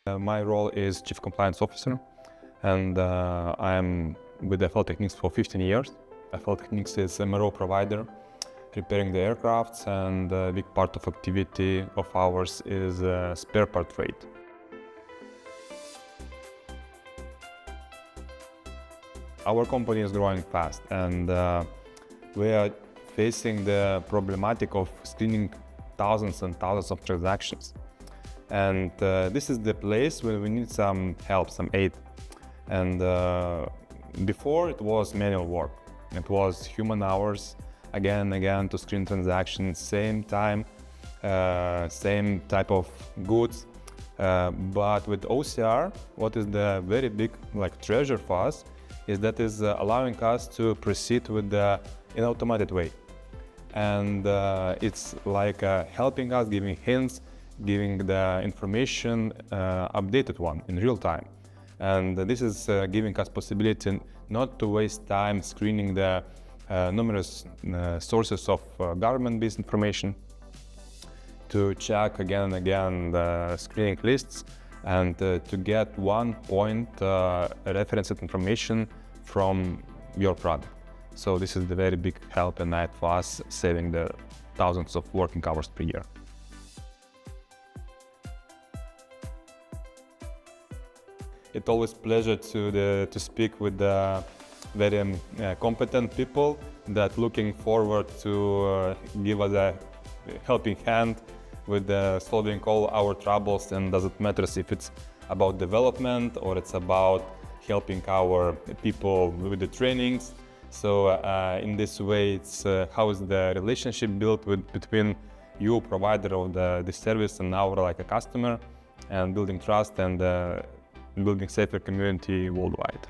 My role is Chief Compliance Officer, and I am with Technics for 15 years. Technics is a MRO provider, repairing the aircrafts, and a big part of activity of ours is spare part trade. Our company is growing fast, and we are facing the problematic of screening thousands and thousands of transactions. And this is the place where we need some help, some aid. And before it was manual work. It was human hours, again and again, to screen transactions, same time, same type of goods. But with OCR, what is the very big treasure for us is that is allowing us to proceed with in an automated way. And it's like helping us, giving hints, giving the information updated one in real time. And this is giving us possibility not to waste time screening the numerous sources of government-based information, to check again and again the screening lists, and to get one point referenced information from your product. So this is the very big help and aid for us, saving the thousands of working hours per year. It's always a pleasure to speak with very competent people that looking forward to give us a helping hand with solving all our troubles, and doesn't matter if it's about development or it's about helping our people with the trainings. So in this way, it's how is the relationship built between you, provider of the service, and our a customer, and building trust and building safer community worldwide.